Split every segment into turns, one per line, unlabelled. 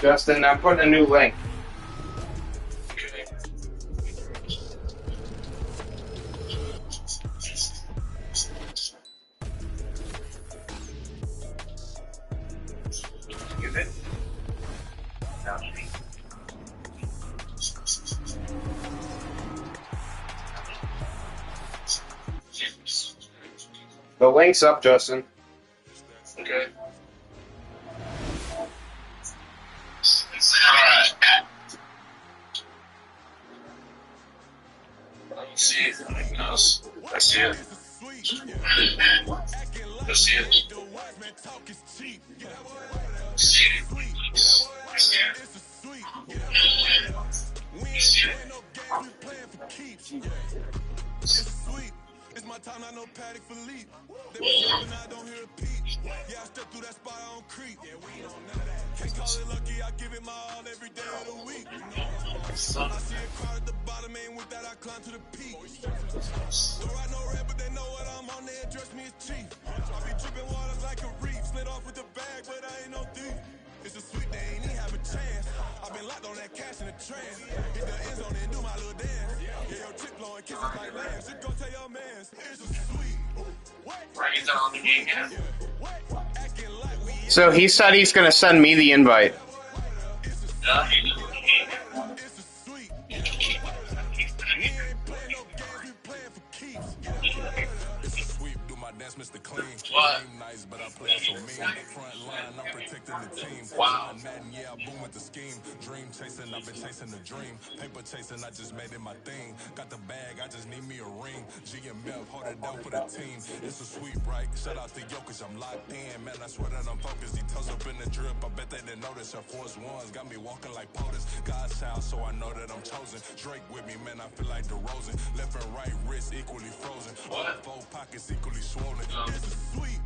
Justin, I'm putting a new link.
Okay. Excuse it.
The link's up, Justin.
Okay. I see it. I see it. I see it.
It's my time, I know Paddock for leap. They was hoping I don't hear a peep. Yeah, I step through that spot, I don't creep. Yeah, we don't know that. Can't call it lucky, I give it my all every day of the week. I see a crowd at the bottom, ain't with that, I climb to the peak. Don't write no rap, but they know what I'm on, they address me as chief. I be tripping waters like a reef, slid off with the bag, but I ain't no thief. It's a sweet, they ain't even have a chance. I've been locked on that cash in the trance. Hit the end zone and do my little dance. Yeah, your chick blowing kisses like lambs. Just go tell your mans. It's a sweet.
Right on the game, yeah.
So he said he's going to send me the invite.
Mr. Clean.
What?
Nice, but I play so mean. Front line, I'm protecting the team.
Wow.
Yeah, I boom with the scheme. Dream chasing, I've been chasing the dream. Paper chasing, I just made it my thing. Got the bag, I just need me a ring. GMF, hold it down for the team. It's a sweet, right? Shout out to Jokic, I'm locked in. Man, I swear that I'm focused. He toes up in the drip. I bet they didn't notice. Our force ones got me walking like POTUS. God's child, so I know that I'm chosen. Drake with me, man, I feel like DeRozan. Left and right wrist equally frozen. All four pockets equally swollen. It's a sweet.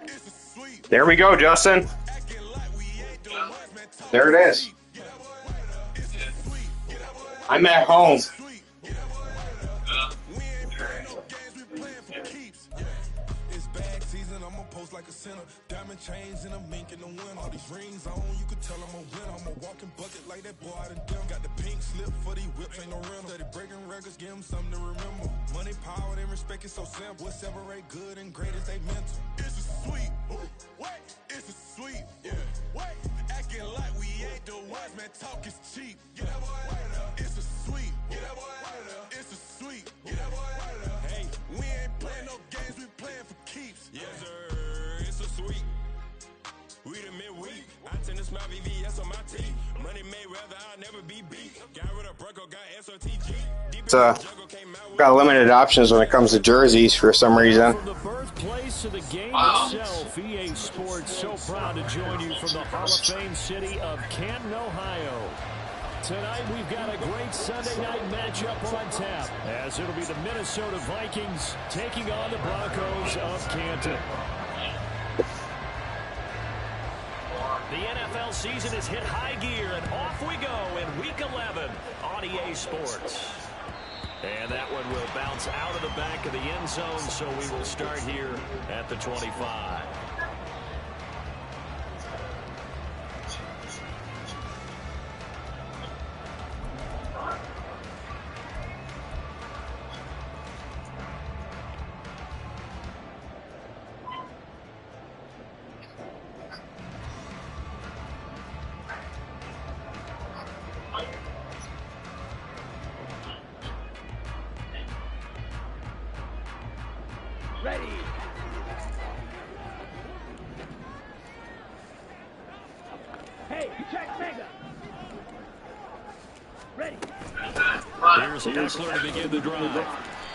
It's a sweet.
There we go, Justin. There it is. I'm at home.
It's bag season, I'ma post like a sinner. Diamond chains and a mink in the wind. All these rings on, you could tell I'm a winner. I'm a walking bucket like that boy out in them. Got the pink slip for these whips, ain't no rental. Steady breaking records, give them something to remember. Money, power, and respect is so simple. What separate good and great is they mental. It's a sweet, wait, it's a sweet, yeah. Wait, acting like we ain't the ones, man, talk is cheap. Get that boy right up. It's a sweet, get that boy right up. It's a sweet, get that boy right up. Hey, we ain't playing no games, we playing for keeps. Yes, sir, it's a sweet. We the midweek. I tend to smile VVS on my teeth. Money made rather I'll never be beat. Got rid of Brucko, got SOTG.
Got limited options when it comes to jerseys for some reason.
From the birthplace of the game itself, EA Sports so proud to join you from the Hall of Fame city of Canton, Ohio. Tonight we've got a great Sunday night matchup on tap, as it'll be the Minnesota Vikings taking on the Broncos of Canton. The NFL season has hit high gear, and off we go in Week 11 on EA Sports. And that one will bounce out of the back of the end zone, so we will start here at the 25.
Ready. Hey, check mega. Ready.
Here's Hessler to begin the drive.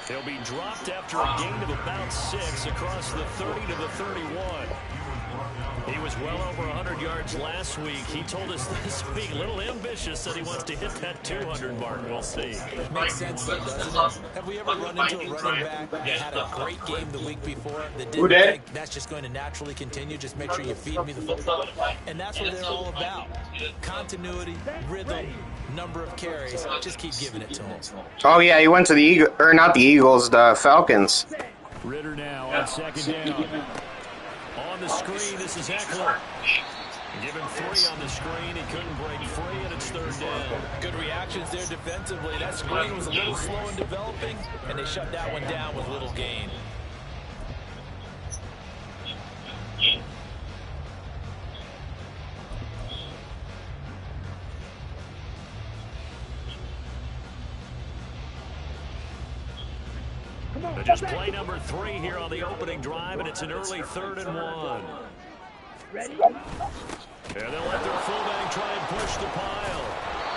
He'll be dropped after a gain of about 6 across the 30 to the 31. He was well over 100 yards last week. He told us this week, a little ambitious, that he wants to hit that 200 mark. We'll see.
Makes sense, though, doesn't it? Have we ever run into a running back that had a great game the week before that didn't think that's just going to naturally continue? Just make sure you feed me the football. And that's what they're all about. Continuity, rhythm, number of carries. Just keep giving it to him.
Oh, yeah, he went to the Eagles, or not the Eagles, the Falcons.
Ritter now on second down. On the screen, this is Eckler. Give him 3 on the screen. He couldn't break free, and it's 3rd down.
Good reactions there defensively. That screen was a little slow in developing, and they shut that one down with little gain.
Just play number 3 here on the opening drive, and it's an early 3rd and 1.
Ready?
And they'll let their fullback try and push the pile.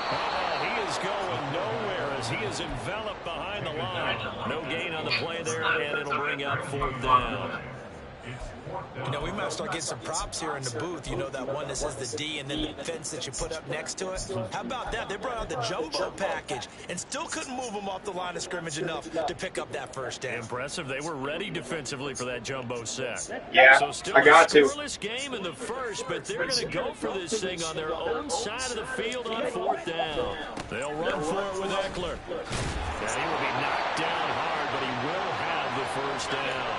Oh, he is going nowhere as he is enveloped behind the line. No gain on the play there, and it'll bring up 4th down.
You know, we might start getting some props here in the booth. You know that one that says the D and then the fence that you put up next to it? How about that? They brought out the jumbo package and still couldn't move them off the line of scrimmage enough to pick up that 1st down.
Impressive. They were ready defensively for that jumbo set.
Yeah,
so still
I got
a
to.
scoreless game in the 1st, but they're going to go for this thing on their own side of the field on 4th down. They'll run for it with Eckler. And he will be knocked down hard, but he will have the 1st down.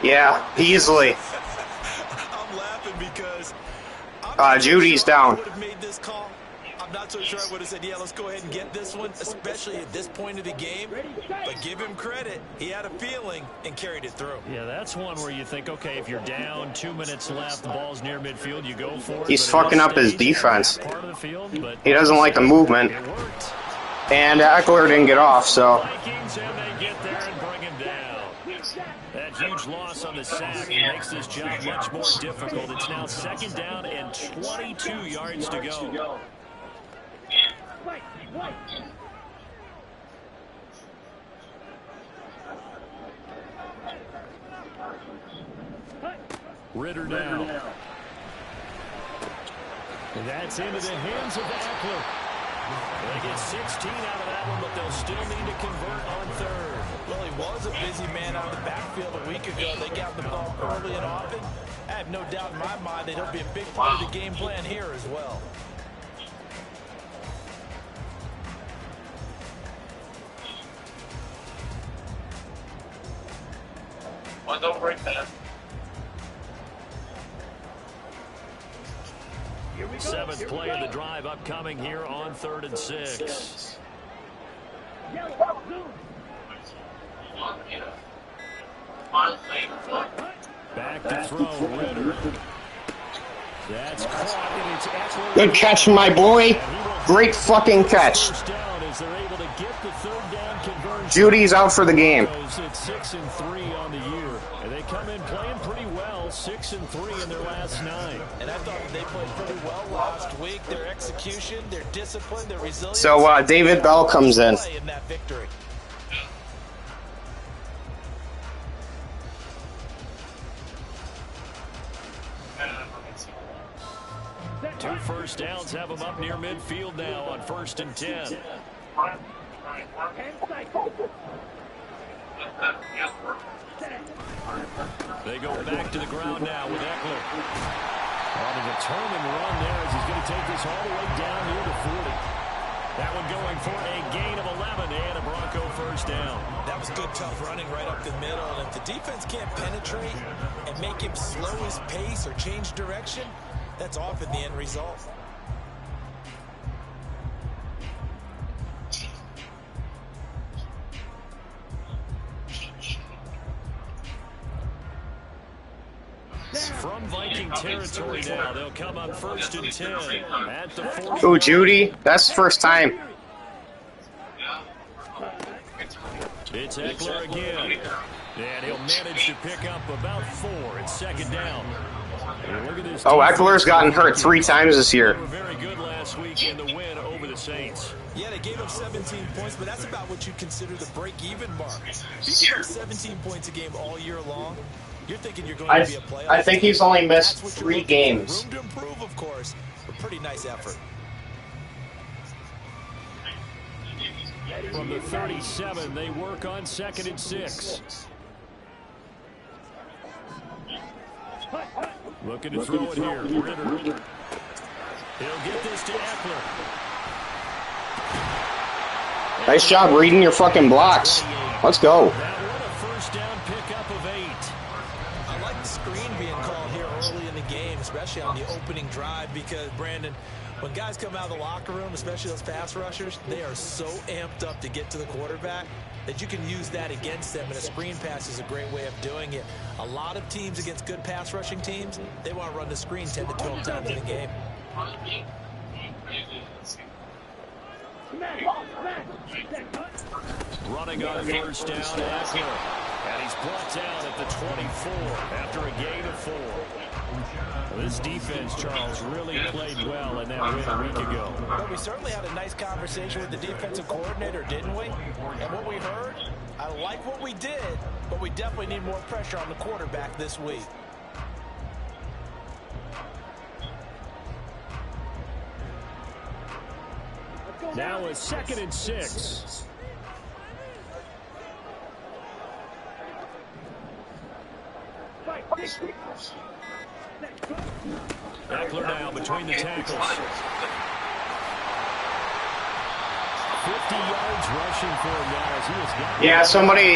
Yeah, easily.
I'm laughing because
Judy's down.
Would have made this call. I'm not so sure I would have said, yeah, let's go ahead and get this one, especially at this point of the game. But give him credit. He had a feeling and carried it through.
Yeah, that's one where you think, okay, if you're down, 2 minutes left, the ball's near midfield, you go for it.
He's fucking up his defense.
Part of the field, but
He doesn't like the movement.
it worked.
And Eckler didn't get off, so.
Vikings, and they get there and bring him down. That huge loss on the sack makes this job much more difficult. It's now 2nd down and 22 yards to go. Ritter now. And that's into the hands of Eckler. They get 16 out of that one, but they'll still need to convert on 3rd.
Well, he was a busy man out of the backfield a week ago. They got the ball early and often. I have no doubt in my mind that he'll be a big part of the game plan here as well.
Well, don't break that.
7th play of the drive upcoming here on 3rd and 6. Back to throw, Ritter. That's caught, and it's Eckler.
Good catch, my boy. Great fucking catch.
First down as they're able to get the 3rd down conversion.
Judy's out for the game.
It's 6-3 on the year, and they come in playing pretty well. 6-3 in their last 9.
And I thought they played pretty well last week. Their execution, their discipline, their resilience.
So David Bell comes in.
In that victory.
Two first downs have them up near midfield now on 1st and 10. They go back to the ground now with Eckler. On a determined run there as he's going to take this all the way down near the 40. That one going for a gain of 11 and a Bronco 1st down.
That was good, tough running right up the middle. And if the defense can't penetrate and make him slow his pace or change direction, that's often the end result.
From Viking territory now, they'll come up 1st and 10 at the 40.
Oh, Judy, that's the first time.
It's Eckler again, and he'll manage to pick up about 4. It's 2nd down. Look at this.
Oh, Eckler's gotten hurt 3 times this year.
They were very good last week in the win over the Saints.
Yeah, they gave up 17 points, but that's about what you consider the break-even mark. If you give up 17 points a game all year long, you're thinking you're going to be a playoff.
I think he's only missed 3 games.
Room to improve, of course, but pretty nice effort.
From the 37, they work on 2nd and 6. Looking to throw it here. Ritter. He'll get this to Eckler.
Nice job reading your fucking blocks. Let's go.
That one a 1st down pickup of 8.
I like the screen being called here early in the game, especially on the opening drive, because, Brandon, when guys come out of the locker room, especially those pass rushers, they are so amped up to get to the quarterback that you can use that against them, and a screen pass is a great way of doing it. A lot of teams against good pass rushing teams, they want to run the screen 10 to 12 times in a game.
Running on first down, Eckler. And he's brought down at the 24 after a gain of 4. Well, this defense, Charles, really played well in that win a week ago.
Well, we certainly had a nice conversation with the defensive coordinator, didn't we? And what we heard, I like what we did, but we definitely need more pressure on the quarterback this week.
Now a 2nd and 6. Eckler now between the tackles. 50 yards rushing for him, guys. He has got
Yeah,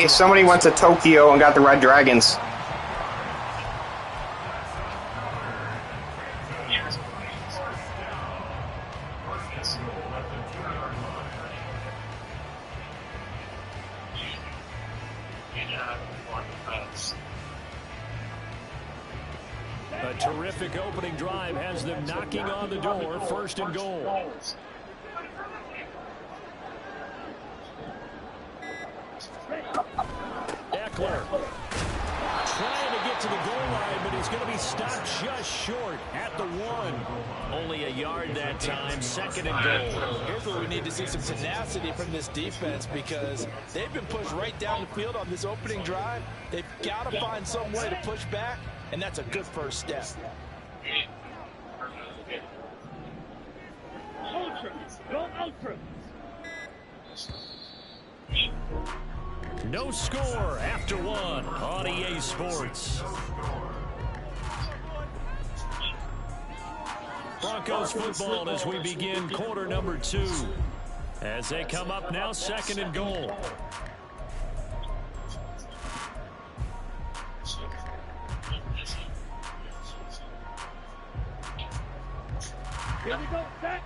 somebody went to Tokyo and got the Red Dragons.
a terrific opening drive has them knocking on the door. 1st and goal. Eckler trying to get to the goal line, but he's going to be stopped just short at the 1. Only a yard that time. 2nd and goal.
Here's where we need to see some tenacity from this defense, because they've been pushed right down the field on this opening drive. They've got to find some way to push back, and that's a good first step.
Ultra. Go ultra.
No score after 1 on EA Sports. Broncos football as we begin quarter number 2. As they come up now, 2nd and goal.
Here we go, set.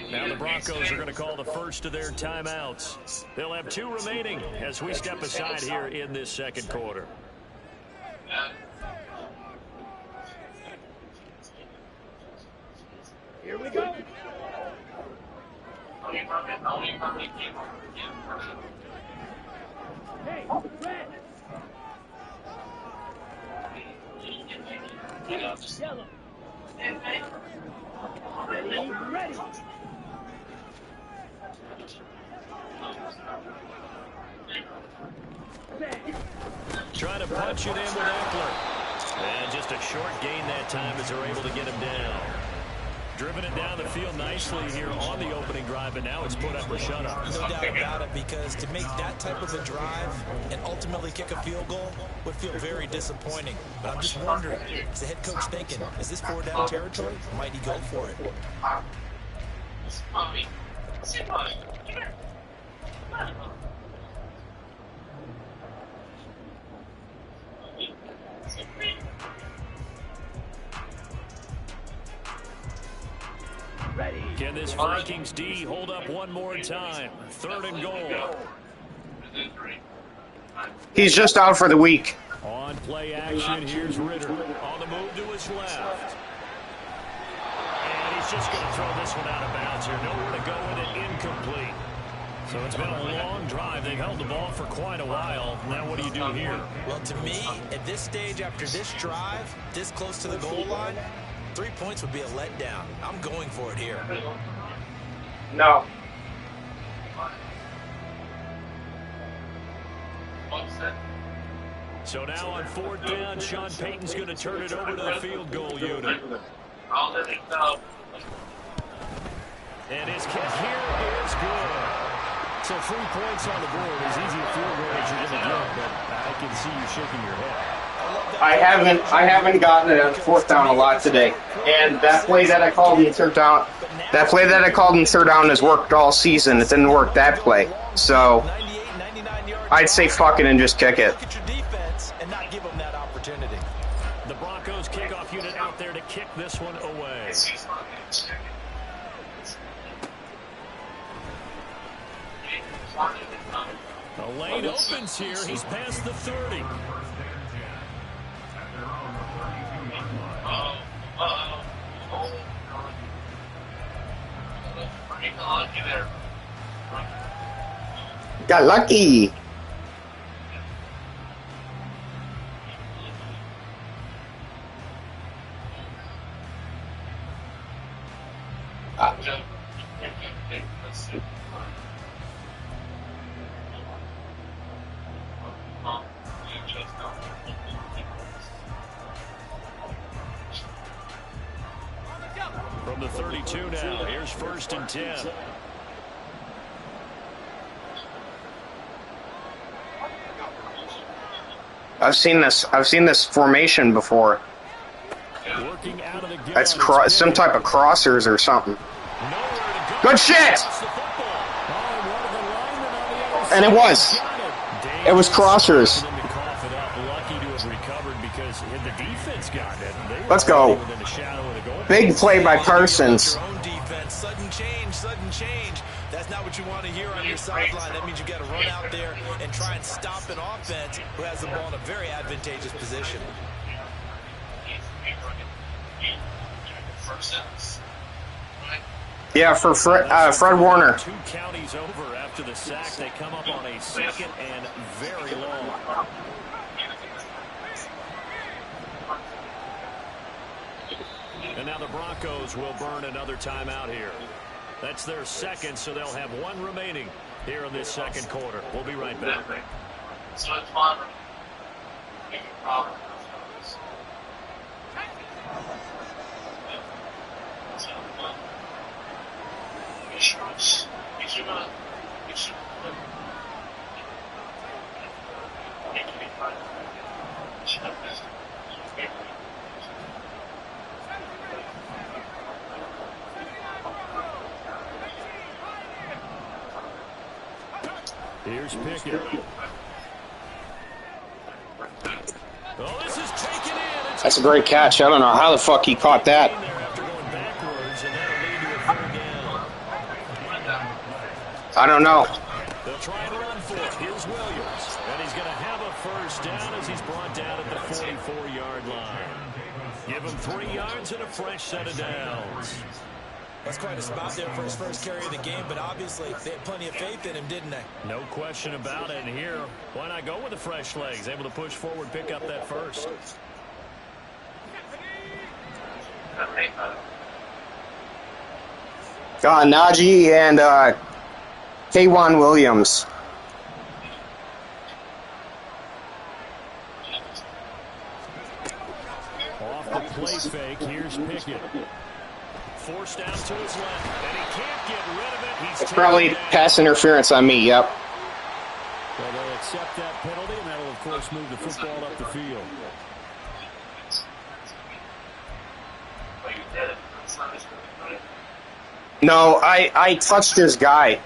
Now the Broncos are going to call the first of their timeouts. They'll have 2 remaining as we step aside here in this 2nd quarter.
Here we go. Hey, red. Yellow. Ready.
Trying to punch it in with Eckler. And just a short gain that time as they're able to get him down. Driven it down the field nicely here on the opening drive, and now it's put up or shut up.
No doubt about it, because to make that type of a drive and ultimately kick a field goal would feel very disappointing. But I'm just wondering, is the head coach thinking, is this 4-down territory? Or might he go for it?
Ready.
Can this Vikings D hold up one more time? 3rd and goal.
He's just out for the week.
On play action, here's Ritter on the move to his left. And he's just going to throw this one out of bounds here. Nowhere to go with it, incomplete. So it's been a long drive. They've held the ball for quite a while. Now what do you do here?
Well, to me, at this stage after this drive, this close to the goal line, 3 points would be a letdown. I'm going for it here.
No.
So now on 4th down, Sean Payton's going to turn it over to the field goal unit. And his kick here is good. So 3 points on the board. As easy a field goal as you're going to get, but I can see you shaking your head.
I haven't gotten it on 4th down a lot today. And that play that I called in 3rd down, has worked all season. It didn't work that play. So I'd say fuck it and just kick it.
Look at your defense and not give them that opportunity.
kickoff unit out there to kick this one away. The lane opens here. He's past the 30.
Got lucky.
From the 32 now, here's 1st and 10.
I've seen this formation before.
Working out of the gun.
That's some type of crossers or something. Good shit! And it was. It was crossers. Let's go. Big play by Parsons.
Sudden change. That's not what you want to hear on your sideline. That means you got to run out there and try and stop an offense who has the ball in a very advantageous position.
Yeah, for Fred Warner.
2 counties over after the sack. They come up on a 2nd and very long. And now the Broncos will burn another timeout here. That's their 2nd, so they'll have 1 remaining here in this 2nd quarter. We'll be right back.
So it's fun.
Here's Pickett. Oh, this is taken in.
That's a great catch. I don't know how the fuck he caught that. I don't know.
They'll try and run for it. Here's Williams. And he's going to have a 1st down as he's brought down at the 44-yard line. Give him 3 yards and a fresh set of downs.
That's quite a spot there for his first carry of the game, but obviously they had plenty of faith in him, didn't they?
No question about it. And here, why not go with the fresh legs? Able to push forward, pick up that 1st.
Najee and K'Wan Williams.
Off the play fake, here's Pickett. Forced down to his left, and he can't get rid of it.
It's probably pass interference on me, yep.
Well, they'll accept that penalty, and that'll, of course, move the football up the field.
No, I touched his guy.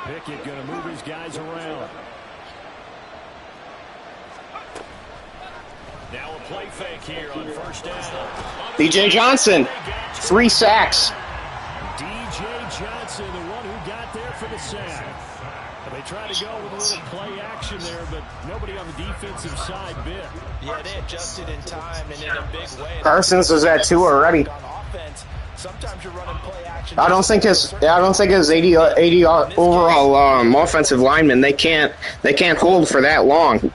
Pickett going to move his guys around. Now a play fake here on 1st down.
DJ Johnson, 3 sacks.
DJ Johnson, the one who got there for the sack. They tried to go with a little play action there, but nobody on the defensive side bit.
Yeah, they adjusted in time and in a big way.
Parsons was at 2 already.
Sometimes you're running play action.
I don't think his 80 overall offensive linemen, they can't hold for that long.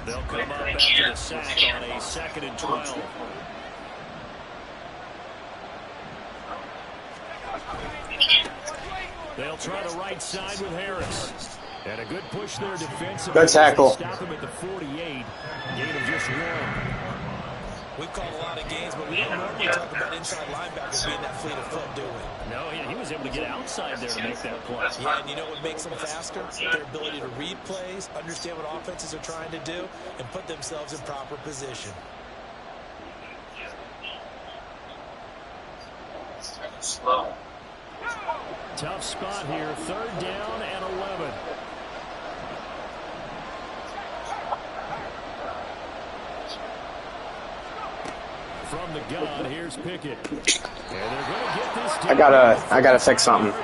They'll come up after the sack on a 2nd and 12. They'll try the right side with Harris. And a good push there defensively.
Good tackle.
Stop him at the 48. Gain of just 1.
We've called a lot of games, but we don't normally talk about inside linebackers being that fleet of foot, do we?
No, he was able to get outside there to make that play.
Yeah, and you know what makes them faster? Their ability to read plays, understand what offenses are trying to do, and put themselves in proper position.
Tough spot here, 3rd down and 11. From the gun, here's Pickett. And they're going to get this down.
I gotta fix something.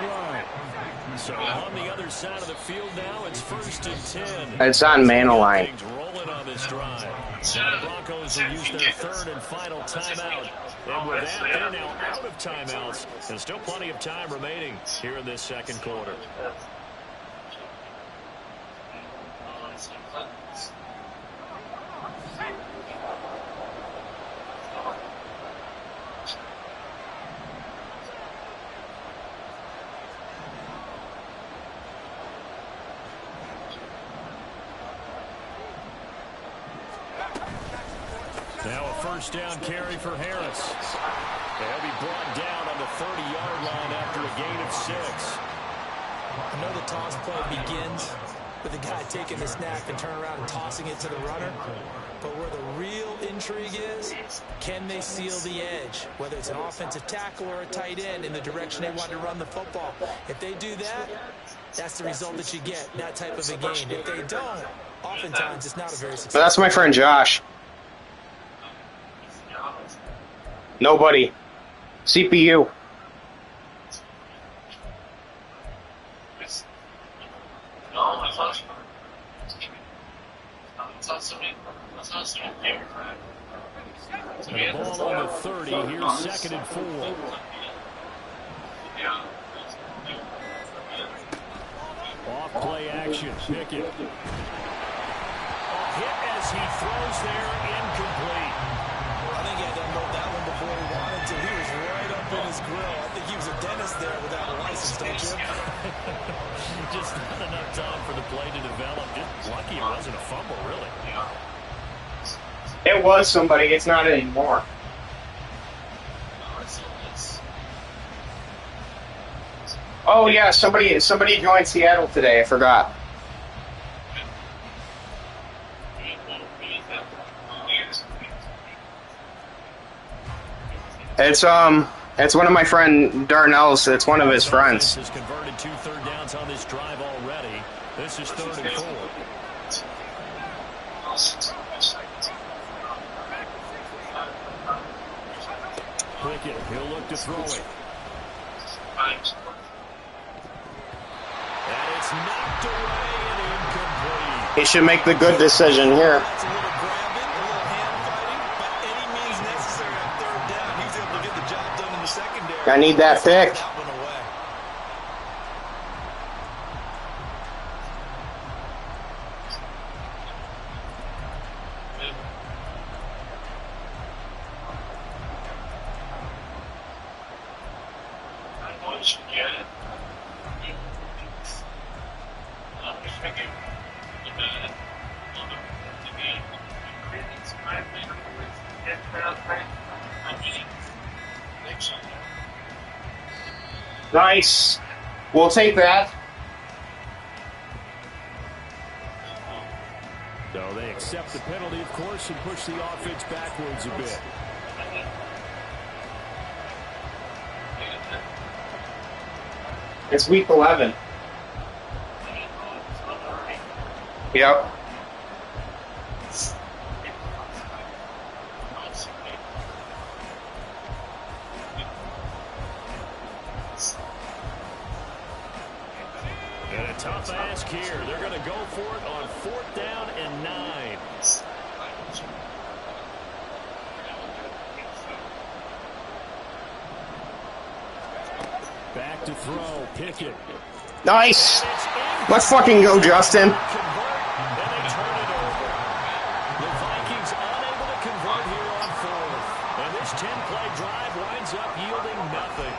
So on the other side of the field now, it's 1st and 10.
It's on Manoline.
Things rolling on this drive. Now the Broncos will use their 3rd and final timeout. And with that, they're now out of timeouts. And still plenty of time remaining here in this 2nd quarter. Now a 1st down carry for Harris. They'll be brought down on the 30-yard line after a gain of 6.
I know the toss play begins with the guy taking the snap and turn around and tossing it to the runner. But where the real intrigue is, can they seal the edge? Whether it's an offensive tackle or a tight end in the direction they want to run the football. If they do that, that's the result that you get, that type of a game. If they don't, oftentimes it's not a very successful.
That's my friend Josh. Nobody. CPU.
And the ball on the 30. Here's 2nd and 4. Off play action. Pickett. A hit as he throws there, incomplete.
I think he had to unload that one before he wanted to. He was right up in his grill. I think he was a dentist there without a license, don't you?
Just not enough time for the play to develop. Just lucky it wasn't a fumble, really.
It was somebody. It's not anymore. Oh yeah, somebody joined Seattle today. I forgot. It's one of my friend Darnell's. It's one of his friends.
Has converted 2 third downs on this drive already. This is 3rd and 4. Pickett, he'll look to throw it. And it's knocked away and incomplete.
He should make the good decision here.
It's a little grabbing, a little hand fighting, but any means necessary on 3rd down. He was able to get the job done in the secondary.
I need that pick.
That one away.
Nice. We'll take that.
So they accept the penalty, of course, and push the offense backwards a bit.
It's week 11. Yep.
And a tough ask here. They're going to go for it on 4th down and 9. Back to throw. Pickett.
Nice. Let's fucking go, Justin.
Convert, and they turn it over. The Vikings unable to convert here on 4th. And this 10-play drive winds up yielding nothing.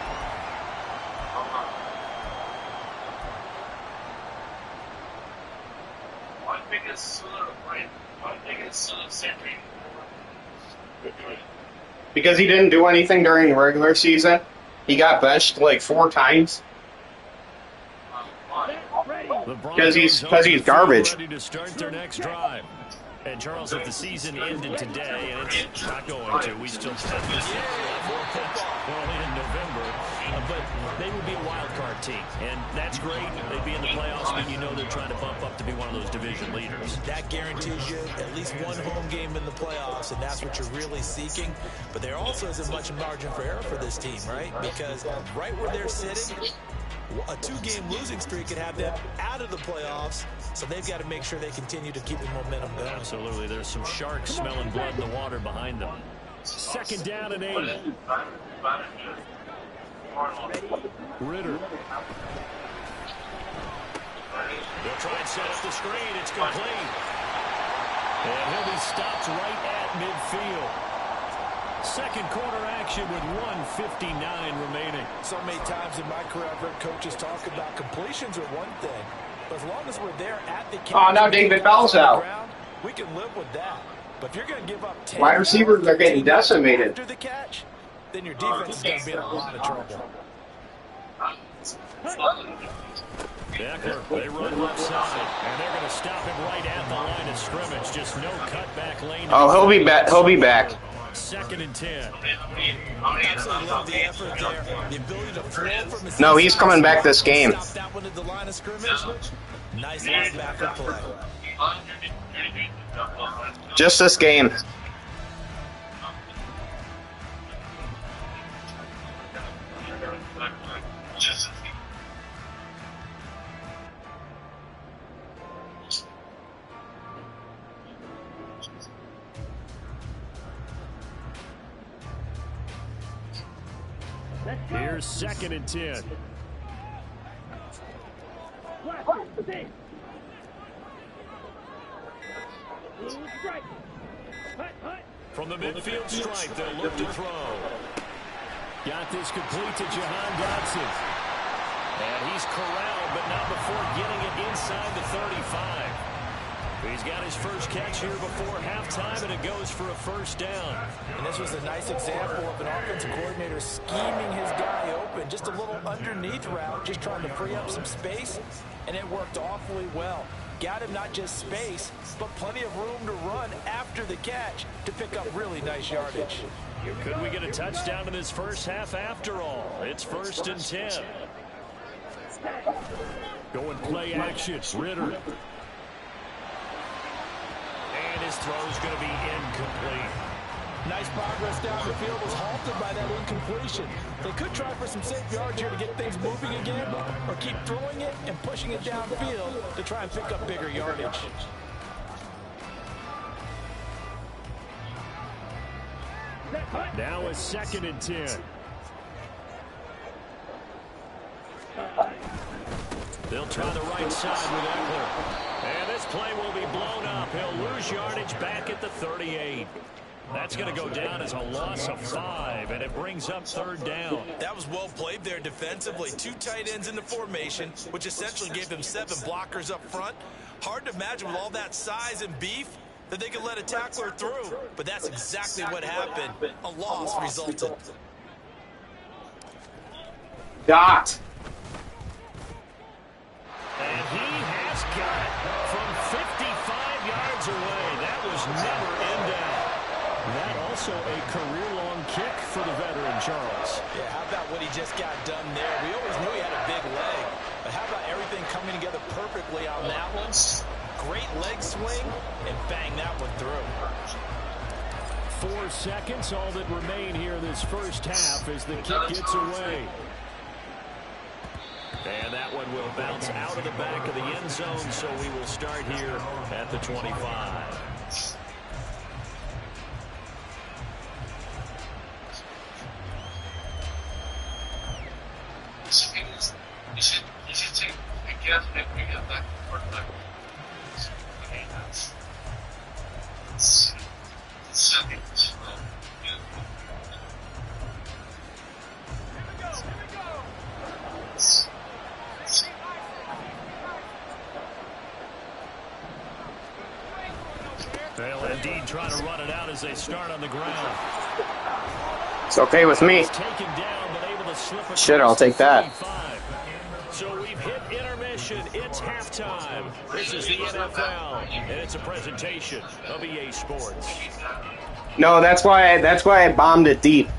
Because he didn't do anything during the regular season, he got benched like 4 times.
Ready.
Because he's garbage.
Ready to start their next drive. And Charles, if the season ended today, and it's not going to, we still have this early in November, but they would be a wild card team, and that's great. They'd be in the playoffs, but you know they're trying to bump up to be one of those division leaders.
That guarantees you at least one home game in the playoffs, and that's what you're really seeking. But there also isn't much margin for error for this team, right? Because right where they're sitting, a two-game losing streak could have them out of the playoffs, so they've got to make sure they continue to keep the momentum going.
Absolutely. There's some sharks smelling blood in the water behind them. 2nd down and 8. Ritter. They'll try and set up the screen. It's complete. And he'll be stopped right at midfield. Second quarter action with 1:59 remaining.
So many times in my career, I've heard coaches talk about completions are one thing, but as long as we're there at the
Oh, now David Bell's out.
ground, we can live with that. But if you're going to give up 10
Wide receivers are getting decimated.
after the catch, then your defense is going to be in a lot of trouble.
Beckler, they run left side, and they're going to stop him right at the line of scrimmage. Just no cutback lane.
Oh, he'll be back. He'll be back.
2nd and 10.
Absolutely love the effort there. The ability to flow from his
No, he's coming back this game.
Stop that one at the line of scrimmage. Nice linebacker play.
Just this game.
Here's 2nd and 10. From the midfield stripe, they'll look to throw. Got this complete to Jahan Dotson. And he's corralled, but not before getting it inside the 35. He's got his first catch here before halftime, and it goes for a first down.
And this was a nice example of an offensive coordinator scheming his guy open. Just a little underneath route, just trying to free up some space, and it worked awfully well. Got him not just space, but plenty of room to run after the catch to pick up really nice yardage.
Could we get a touchdown in this first half after all? It's 1st and 10. Going play action, Ritter. And his throw's going to be incomplete.
Nice progress down the field was halted by that incompletion. They could try for some safe yards here to get things moving again, or keep throwing it and pushing it downfield to try and pick up bigger yardage.
Now a 2nd and 10. They'll try the right side with Eckler. And this play will be blown up. He'll lose yardage back at the 38. That's going to go down as a loss of 5, and it brings up 3rd down.
That was well played there defensively. 2 tight ends in the formation, which essentially gave them 7 blockers up front. Hard to imagine with all that size and beef that they could let a tackler through, but that's exactly what happened. A loss resulted.
Dot.
And he has got it from 55 yards away. That was never in doubt. That also a career-long kick for the veteran, Charles.
Yeah, how about what he just got done there? We always knew he had a big leg, but how about everything coming together perfectly on that one? Great leg swing, and bang that one through.
4 seconds, all that remain here this first half as the kick gets away. And that one will bounce out of the back of the end zone, so we will start here at the 25.
You should take a guess if we get that quarterback. Okay, that's second.
They'll indeed try to run it out as they start on the ground.
It's okay with me.
Taken down, but able to slip
Shit, I'll take that.
35. So we've hit intermission. It's halftime. This is the NFL, and it's a presentation of EA Sports.
No, that's why I bombed it deep.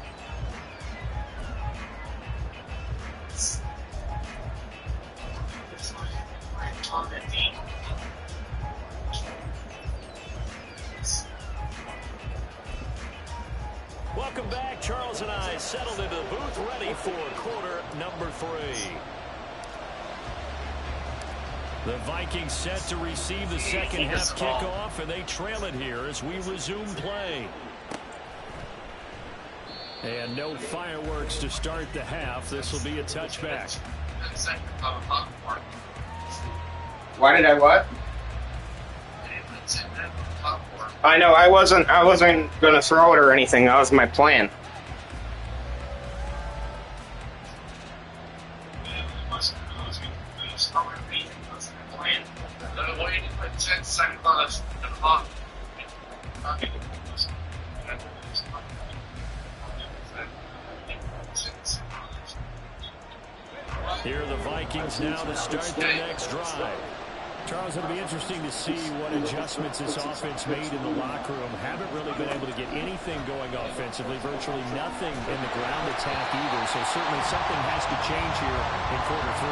Welcome back. Charles and I settled into the booth, ready for quarter number 3. The Vikings set to receive the second half kickoff, and they trail it here as we resume play. And no fireworks to start the half. This will be a touchback.
Why did I what? I know I wasn't gonna throw it or anything. That was my plan.
Here are the Vikings now to start their next drive. Charles, it'll be interesting to see what adjustments this offense made in the locker room. Haven't really been able to get anything going offensively, virtually nothing in the ground attack either. So certainly something has to change here in quarter 3.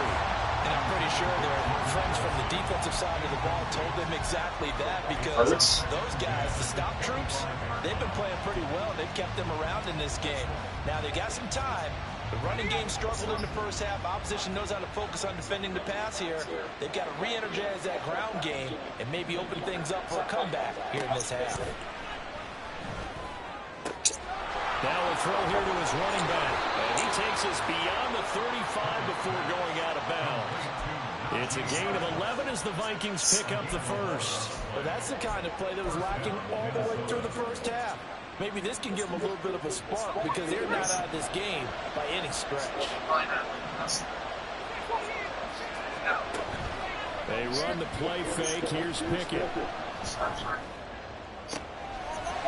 And I'm pretty sure their friends from the defensive side of the ball told them exactly that, because those guys, the stop troops, they've been playing pretty well. They've kept them around in this game. Now they've got some time. The running game struggled in the first half. Opposition knows how to focus on defending the pass here. They've got to re-energize that ground game and maybe open things up for a comeback here in this half.
Now a throw here to his running back. And he takes us beyond the 35 before going out of bounds. It's a gain of 11 as the Vikings pick up the first.
Well, that's the kind of play that was lacking all the way through the first half. Maybe this can give them a little bit of a spark, because they're not out of this game by any stretch.
They run the play fake. Here's Pickett.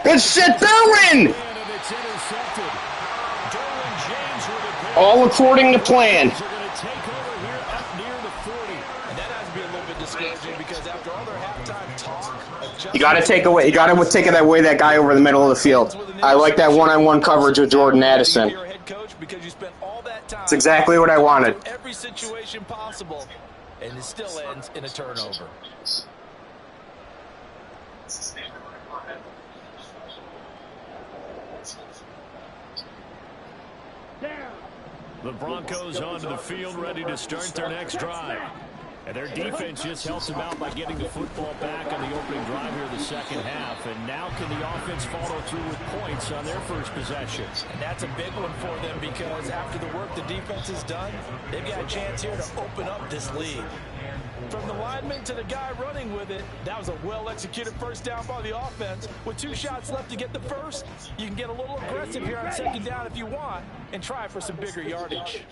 Good shit, Derwin!
And it's intercepted. Derwin James with it.
All according to plan.
They're going to take over here up near the 40.
And that has to be a little bit discouraging, because after all their halftime talk,
You gotta take it away that guy over the middle of the field. I like that one-on-one coverage with Jordan Addison. That's exactly what I wanted.
Every situation possible, and it still ends in a turnover.
The Broncos onto the field, ready to start their next drive. And their defense just helps them out by getting the football back on the opening drive here in the second half. And now can the offense follow through with points on their first possession?
And that's a big one for them, because after the work the defense has done, they've got a chance here to open up this lead. From the lineman to the guy running with it, that was a well-executed first down by the offense. With 2 shots left to get the first, you can get a little aggressive here on second down if you want and try for some bigger yardage.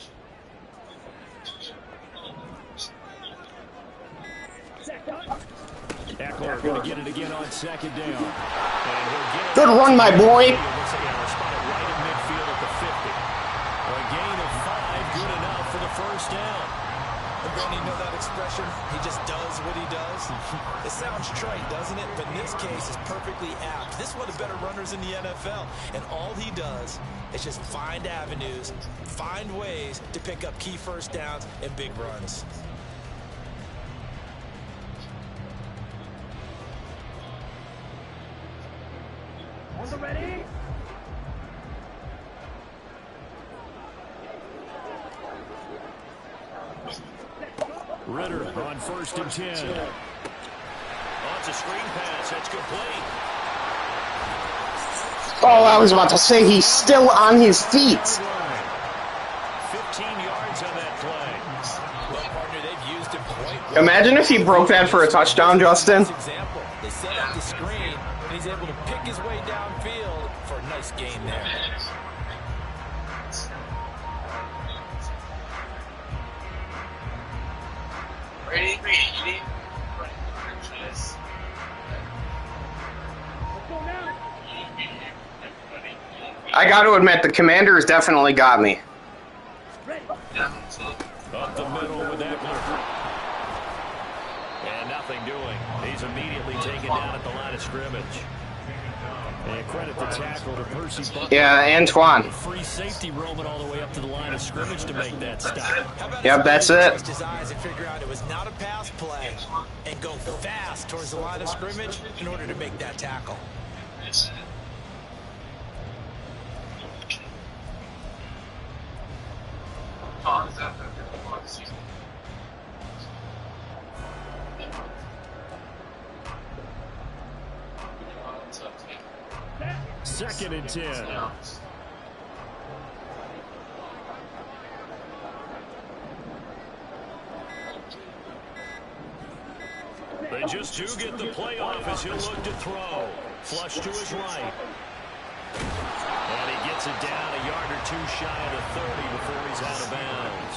Eckler going to get it again on second down. And he'll get it.
Good run, my boy.
Looks like he'll spot it right in midfield at the 50. A gain of 5, good enough for the first down.
And then you know that expression, he just does what he does. It sounds trite, doesn't it? But in this case, it's perfectly apt. This is one of the better runners in the NFL. And all he does is just find avenues, find ways to pick up key first downs and big runs.
Ready?
Ritter on 1st and 10. Oh, it's a screen pass. That's complete.
Oh, I was about to say he's still on his feet.
15 yards on that play.
Well, partner, they've used him quite well.
Imagine if he broke that for a touchdown, Justin.
Example, they set up the screen, and he's able to pick his way downfield for a nice gain there.
Ready?
I got to admit, the Commanders definitely got me.
Up the middle with line of scrimmage. And credit the tackle to Percy Butler.
Yeah, Antoine.
Free safety roaming all the way up to the line of scrimmage to make that stop.
Yep, that's it.
Trust his eyes and figure out it was not a pass play and go fast towards the line of scrimmage in order to make that tackle.
Second and 10. They just do get the play off as he'll look to throw. Flush to his right. And he gets it down a yard or two shy of the 30 before he's out of bounds.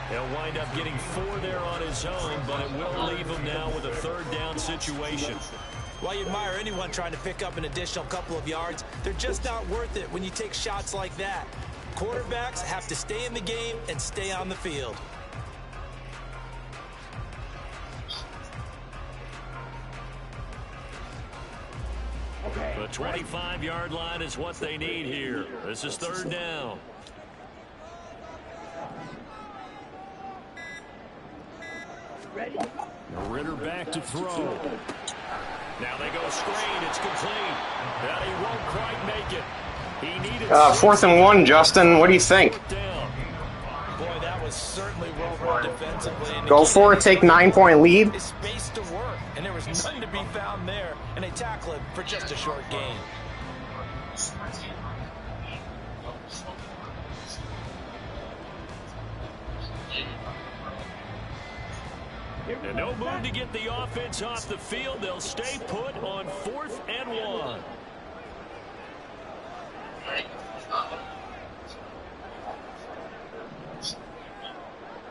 He'll wind up getting 4 there on his own, but it will leave him now with a third down situation.
While you admire anyone trying to pick up an additional couple of yards, they're just not worth it when you take shots like that. Quarterbacks have to stay in the game and stay on the field.
The 25-yard line is what they need here. This is third down.
Ready?
Ritter back to throw. Now they go screen. It's complete. But he won't quite make it. He needed
4th and 1, Justin. What do you think?
Boy, that was certainly well run defensively.
Go for it. Take 9-point lead.
His space to work, and there was none to be found there, and they tackle him for just a short gain.
And no move to get the offense off the field. They'll stay put on 4th and 1.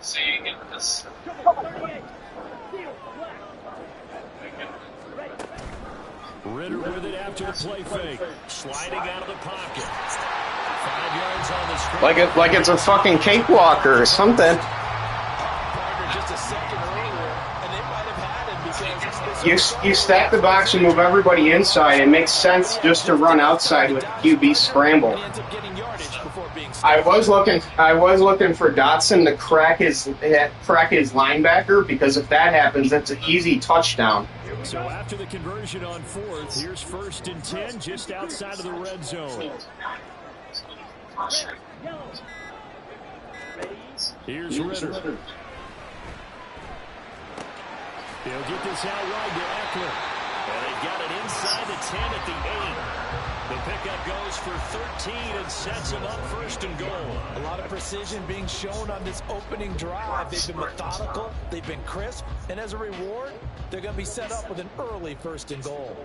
Seeing this.
Ritter with it after the play fake. Sliding out of the pocket. 5 yards on the screen.
Like it's a fucking cakewalk or something.
Just a second earlier, and they might have had him because
You stack the box and move everybody inside. It makes sense just to run outside with QB scramble.
he ends up getting yardage before being
I was looking for Dotson to crack his linebacker, because if that happens, that's an easy touchdown.
So after the conversion on 4th, here's 1st and 10 just outside of the red zone. Here's Ritter. He'll get this out wide to Eckler. And they've got it inside the 10 at the 8. The pickup goes for 13 and sets him up 1st and goal.
A lot of precision being shown on this opening drive. They've been methodical, they've been crisp, and as a reward, they're going to be set up with an early 1st and goal.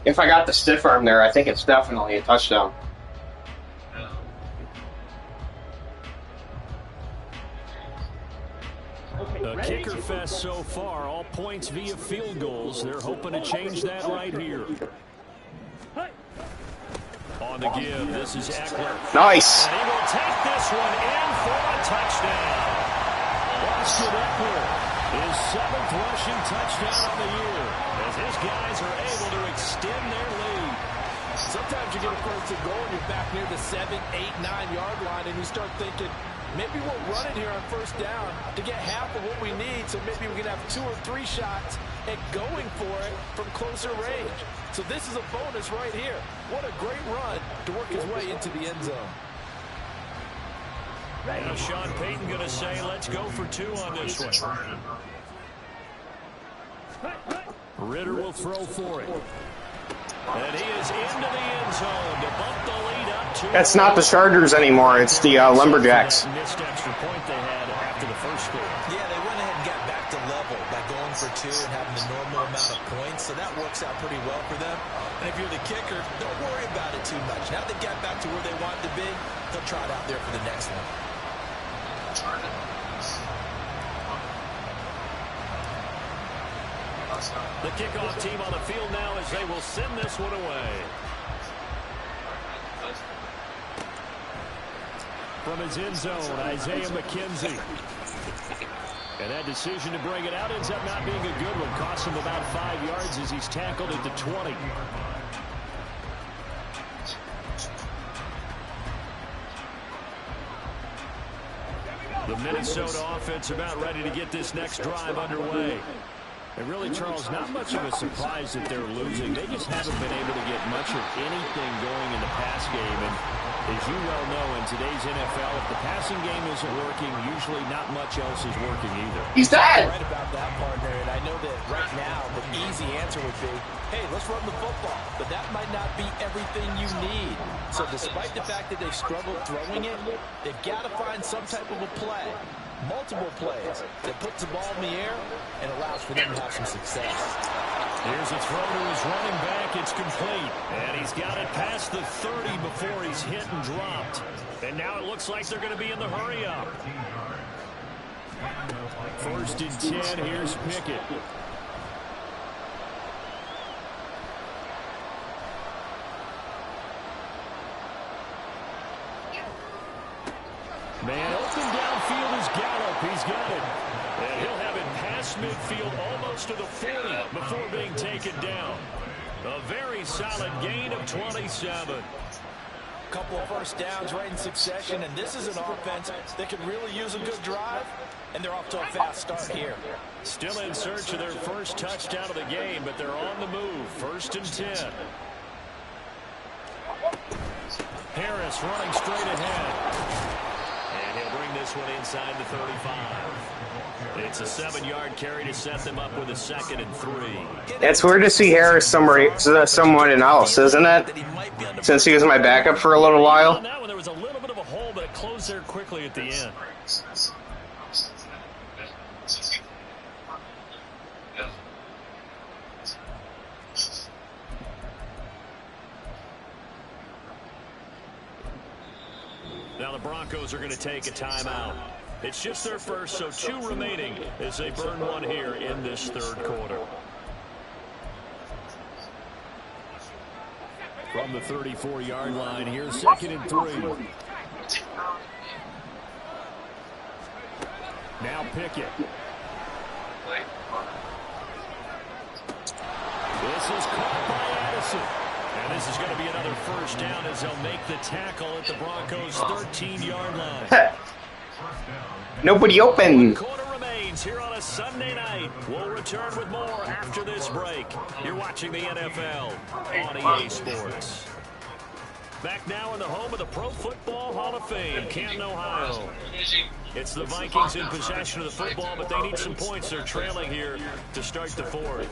If I got the stiff arm there, I think it's definitely a touchdown.
A kicker fest so far, all points via field goals. They're hoping to change that right here. On the give, this is Eckler.
Nice.
And he will take this one in for a touchdown. Austin Eckler, his 7th rushing touchdown on the year, as his guys are able to extend their lead.
Sometimes you get a 1st and goal and you're back near the 7, 8, 9-yard line, and you start thinking, maybe we'll run it here on 1st down to get half of what we need, so maybe we can have 2 or 3 shots at going for it from closer range. So this is a bonus right here. What a great run to work his way into the end zone.
Now Sean Payton going to say, let's go for 2 on this one. Ritter will throw for it. And he is into the end zone to bump the lead up to...
That's not the Chargers anymore. It's the Lumberjacks.
Missed extra point they had after the first score.
Yeah, they went ahead and got back to level by going for 2 and having the normal amount of points, so that works out pretty well for them. And if you're the kicker, don't worry about it too much. Now they got back to where they want to be, they'll try it out there for the next one.
The kickoff team on the field now as they will send this one away. From his end zone, Isaiah McKenzie. And that decision to bring it out ends up not being a good one. Costs him about 5 yards as he's tackled at the 20. The Minnesota offense about ready to get this next drive underway. And really, Charles, not much of a surprise that they're losing. They just haven't been able to get much of anything going in the pass game. And as you well know, in today's NFL, if the passing game isn't working, usually not much else is working either.
He's dead.
Right about that, partner. And I know that right now the easy answer would be, hey, let's run the football. But that might not be everything you need. So despite the fact that they've struggled throwing it, they've got to find some type of a play. Multiple plays that puts the ball in the air and allows for them to have some success.
Here's a throw to his running back. It's complete. And he's got it past the 30 before he's hit and dropped. And now it looks like they're going to be in the hurry up. 1st and 10. Here's Pickett. Man open downfield is Gallup. He's got it. And he'll have it past midfield almost to the 40 before being taken down. A very solid gain of 27.
Couple of first downs right in succession, and this is an offense that can really use a good drive, and they're off to a fast start here.
Still in search of their first touchdown of the game, but they're on the move. 1st and 10. Harris running straight ahead. And he'll bring this one inside the 35. It's a 7-yard carry to set them up with a 2nd and 3.
It's weird to see Harris someone else, isn't it? Since he was my backup for a little while.
On that one, there was a little bit of a hole, but it closed there quickly at the end. Now the Broncos are going to take a timeout. It's just their first, so 2 remaining as they burn one here in this 3rd quarter. From the 34-yard line, here's 2nd and 3. Now Pickett. This is caught by Addison. And this is going to be another first down as they'll make the tackle at the Broncos' 13-yard line.
Nobody open.
1 quarter remains here on a Sunday night. We'll return with more after this break. You're watching the NFL on EA Sports. Back now in the home of the Pro Football Hall of Fame, Canton, Ohio. It's the Vikings in possession of the football, but they need some points. They're trailing here to start the 4th.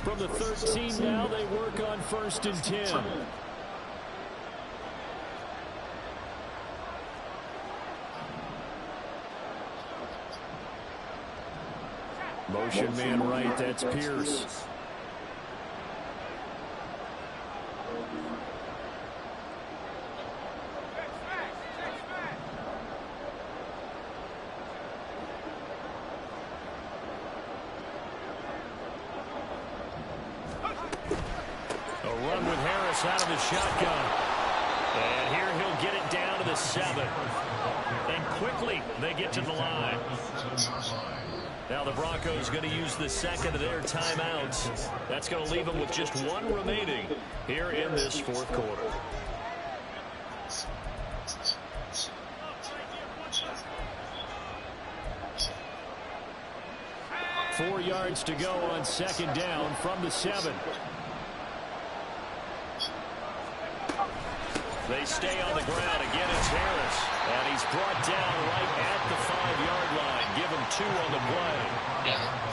From the 13 now, they work on 1st and 10. Motion man right, that's Pierce. Run with Harris out of the shotgun. And here he'll get it down to the 7. And quickly they get to the line. Now the Broncos going to use the 2nd of their timeouts. That's going to leave them with just 1 remaining here in this 4th quarter. Four yards to go on 2nd down from the 7. They stay on the ground. Again, it's Harris. And he's brought down right at the 5-yard line. Give him 2 on the play.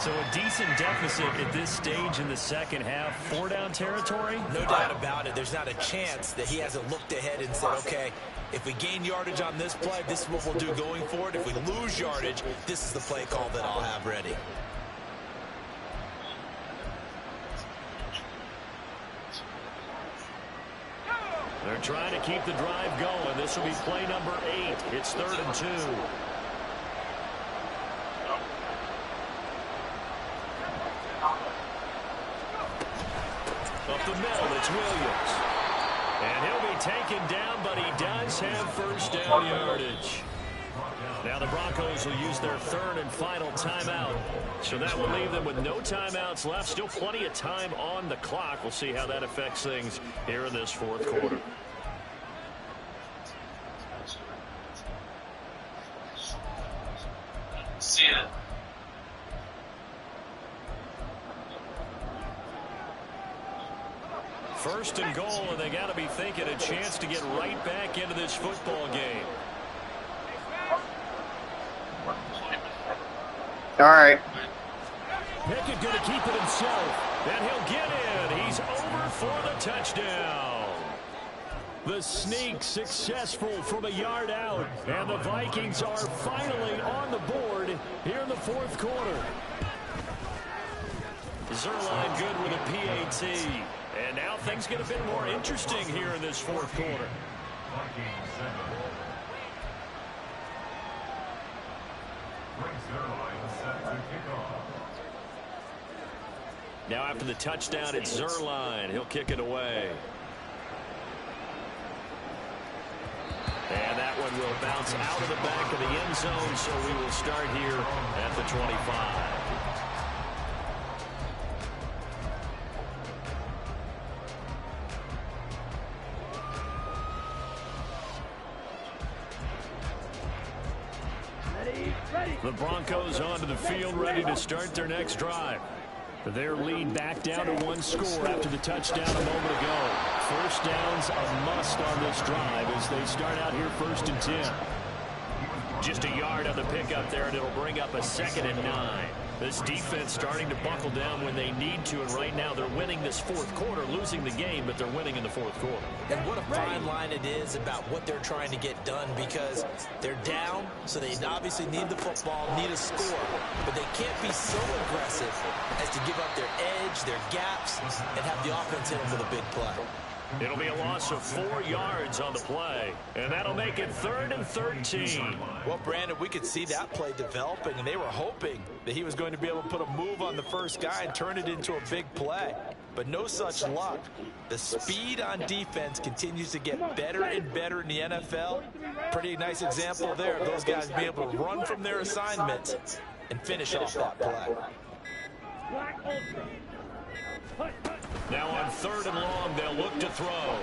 So a decent deficit at this stage in the 2nd half. 4-down territory?
No doubt about it. There's not a chance that he hasn't looked ahead and said, okay, if we gain yardage on this play, this is what we'll do going forward. If we lose yardage, this is the play call that I'll have ready.
They're trying to keep the drive going. This will be play number 8. It's 3rd and 2. Up the middle, it's Williams. And he'll be taken down, but he does have first down yardage. Now the Broncos will use their third and final timeout. So that will leave them with no timeouts left. Still plenty of time on the clock. We'll see how that affects things here in this fourth quarter.
See it.
First and goal, and they got to be thinking a chance to get right back into this football game.
All right.
Pickett going to keep it himself, and he'll get in. He's over for the touchdown. The sneak successful from a yard out, and the Vikings are finally on the board here in the fourth quarter. Zerline good with a PAT, and now things get a bit more interesting here in this fourth quarter. Now after the touchdown, it's Zerline. He'll kick it away. And that one will bounce out of the back of the end zone, so we will start here at the 25. The Broncos onto the field, ready to start their next drive. Their lead back down to one score after the touchdown a moment ago. First down's a must on this drive as they start out here 1st and 10. Just a yard on the pickup there, and it'll bring up a 2nd and 9. This defense starting to buckle down when they need to, and right now they're winning this fourth quarter, losing the game, but they're winning in the fourth quarter.
And what a fine line it is about what they're trying to get done, because they're down, so they obviously need the football, need a score, but they can't be so aggressive as to give up their edge, their gaps, and have the offense hit them with a big play.
It'll be a loss of 4 yards on the play, and that'll make it 3rd and 13.
Well, Brandon, we could see that play developing, and they were hoping that he was going to be able to put a move on the first guy and turn it into a big play. But no such luck. The speed on defense continues to get better and better in the NFL. Pretty nice example there of those guys being able to run from their assignments and finish off that play.
Now on 3rd and long, they'll look to throw. And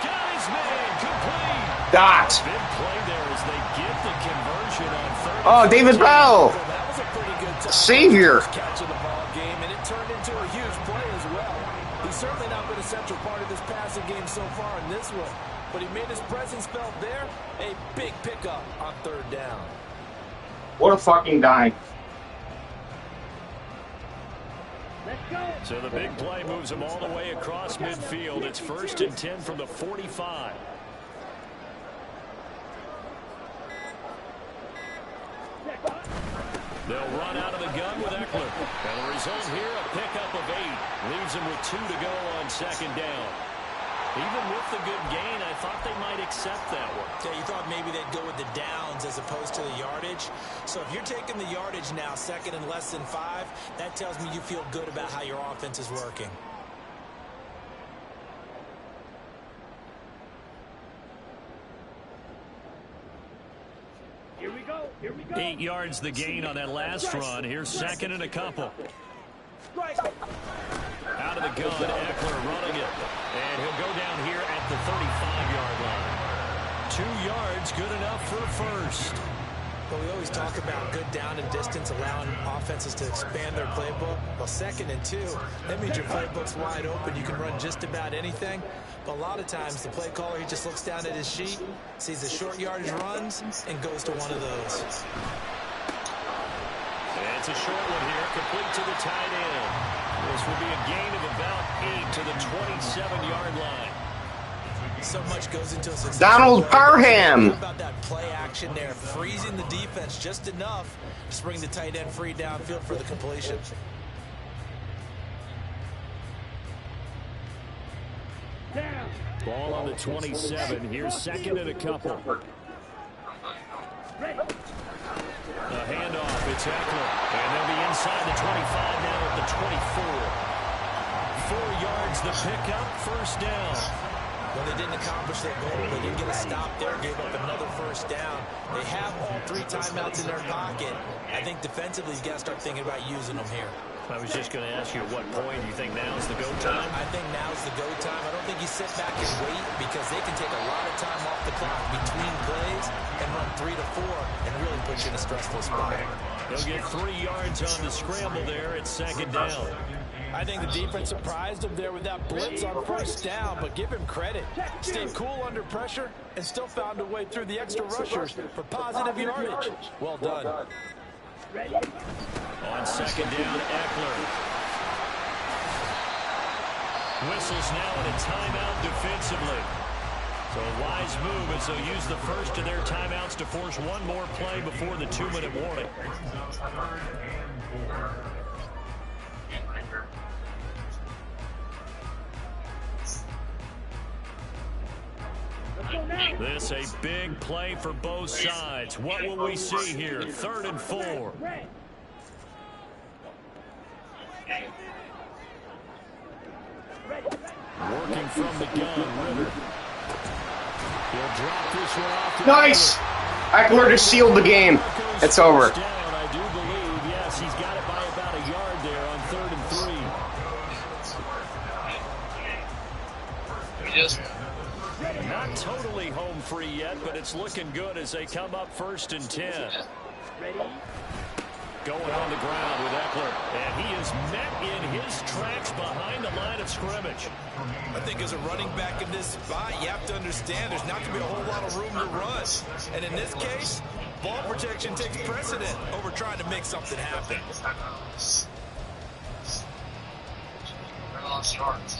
got his man complete.
Dot.
Big play there as they get the conversion on 3rd.
Oh, David Bell.
Well, that was a pretty good
Savior.
catch in the ball game, and it turned into a huge play as well. He's certainly not been a central part of this passing game so far in this one, but he made his presence felt there. A big pickup on 3rd down.
What a fucking dime.
So the big play moves them all the way across midfield. It's 1st and 10 from the 45. They'll run out of the gun with Eckler. And the result here, a pickup of 8. Leaves them with 2 to go on 2nd down. Even with the good gain, I thought they might accept that one.
Yeah, you thought maybe they'd go with the downs as opposed to the yardage. So if you're taking the yardage now, 2nd and less than 5, that tells me you feel good about how your offense is working.
Here we go.
8 yards the gain on that last run. Here's 2nd and a couple. Out of the gun, Eckler running it. And he'll go down here at the 35-yard line. 2 yards, good enough for a first.
But we always talk about good down and distance, allowing offenses to expand their playbook. Well, 2nd and 2, that means your playbook's wide open. You can run just about anything. But a lot of times, the play caller, he just looks down at his sheet, sees the short yardage runs, and goes to one of those.
And it's a short one here, complete to the tight end. This will be a gain of about 8 to the 27-yard line.
So much goes into a success.
Donald Parham.
How about that play action there, freezing the defense just enough to bring the tight end free downfield for the completion.
Ball on the 27. Here's 2nd and a couple. A handoff. It's Eckler. And they'll be inside the 25 now at the 24. 4 yards the pickup. 1st down.
When they didn't accomplish their goal, they didn't get a stop there, gave up another first down. They have all 3 timeouts in their pocket. I think defensively, you got to start thinking about using them here.
I was just going to ask you at what point do you think now's the go time?
I think now's the go time. I don't think you sit back and wait because they can take a lot of time off the clock between plays and run 3 to 4 and really put you in a stressful spot.
They'll get 3 yards on the scramble there. It's 2nd down.
I think the defense surprised him there with that blitz on first down, but give him credit. Stayed cool under pressure and still found a way through the extra rushers for positive yardage. Well done.
On 2nd down, Eckler. Whistles now in a timeout defensively. So a wise move as they'll use the first of their timeouts to force one more play before the 2-minute warning. This a big play for both sides. What will we see here? 3rd and 4. Working from the gun, Ritter. He'll drop this one off.
Nice! Eckler just sealed the game. It's over.
I do believe, yes, he's got it by about a yard there on 3rd and 3.
We just...
Not totally home free yet, but it's looking good as they come up 1st and 10. Going on the ground with Eckler, and he is met in his tracks behind the line of scrimmage.
I think as a running back in this spot, you have to understand there's not going to be a whole lot of room to run. And in this case, ball protection takes precedent over trying to make something happen.
We're lost yards.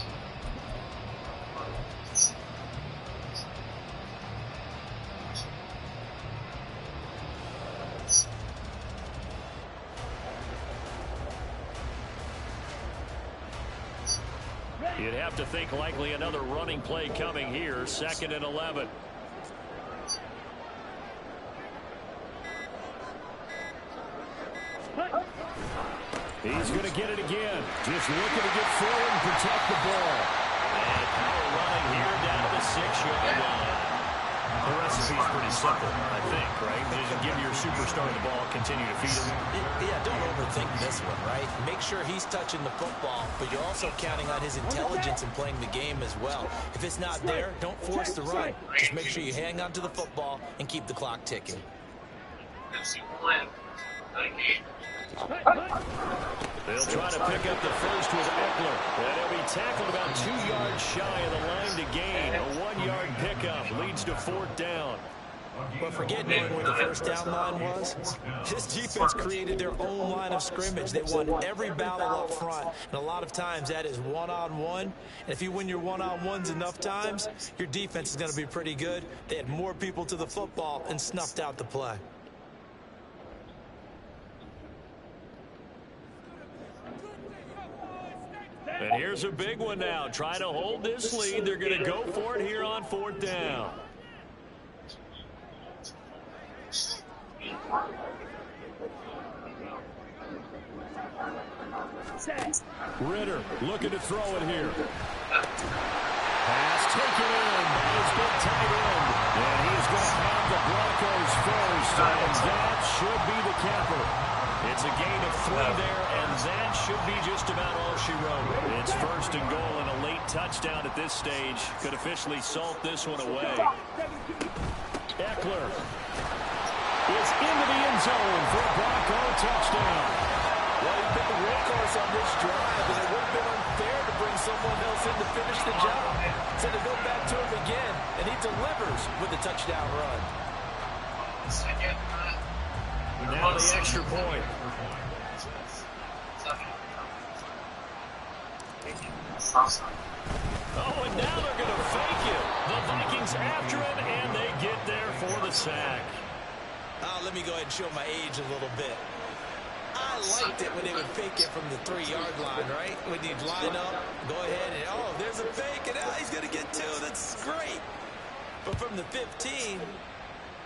You'd have to think likely another running play coming here. 2nd and 11. He's going to get it again. Just looking to get forward and protect the ball. And power running here down to the 6-yard line. The recipe's pretty simple, I think, right? Just give your superstar the ball, continue to feed him.
Yeah, don't overthink this one, right? Make sure he's touching the football, but you're also counting on his intelligence in playing the game as well. If it's not there, don't force the run. Just make sure you hang on to the football and keep the clock ticking.
They'll try to pick up the first with Eckler. And he'll be tackled about 2 yards shy of the line to gain. A 1-yard pickup leads to 4th down.
But forget knowing where the first down line was. This defense created their own line of scrimmage. They won every battle up front. And a lot of times that is one-on-one. And if you win your one-on-ones enough times, your defense is going to be pretty good. They had more people to the football and snuffed out the play.
And here's a big one now. Trying to hold this lead. They're going to go for it here on 4th down. Ritter looking to throw it here. Pass taken in by his big tight end. And he's going to have the Broncos first. And that should be the capper. It's a gain of 3 there, and that should be just about all she wrote. It's 1st and goal and a late touchdown at this stage. Could officially salt this one away. Eckler is into the end zone for a Bronco touchdown.
Well, he's been the workhorse on this drive, and it would have been unfair to bring someone else in to finish the job. So they go back to him again, and he delivers with a touchdown run.
Now the extra point. Oh, and now they're going to fake it. The Vikings after him, and they get there for the sack.
Let me go ahead and show my age a little bit. I liked it when they would fake it from the 3-yard line, right? When you'd line up, go ahead, and oh, there's a fake, and now he's going to get 2. That's great. But from the 15,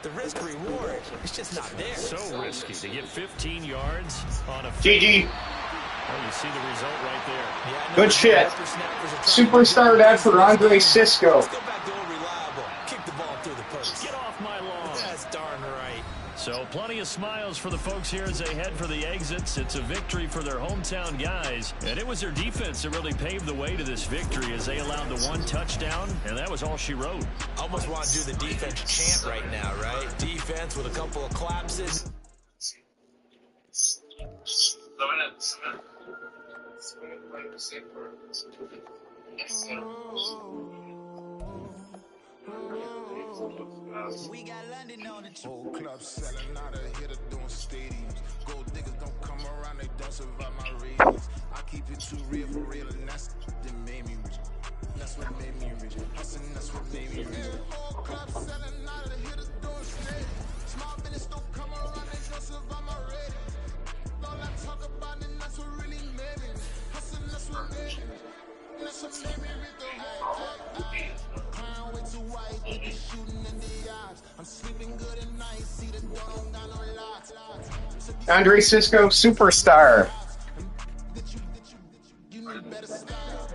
the risk reward is just not there.
So risky to get 15 yards on a
GG.
Well, you see the result right there.
Yeah,
Good shit. Superstar that for Andre Cisco.
Let's go back to old reliable. Kick the ball through the post.
Get off my lawn.
That's darn right.
So plenty of smiles for the folks here as they head for the exits. It's a victory for their hometown guys. And it was their defense that really paved the way to this victory as they allowed the one touchdown, and that was all she wrote.
Almost want to do the defense chant right now, right? Defense with a couple of collapses.
We got London on the whole club selling out of hitter doing stadiums. Gold diggers don't come around, they don't survive my ratings. I keep it too real for real, and that's that made me rich. That's what made me rich. Hustling, that's what made me rich. Whole club selling out of hitters doing stadiums. Small business don't come around, they don't survive my ratings. All I talk about, and that's what really made me rich. Hustling, that's what made me rich. That's what made me rich. The whole crown way too white with the shooting in the eyes. I'm sleeping good at night, see the door, got no locks.
Andre Cisco, superstar.
You need better style.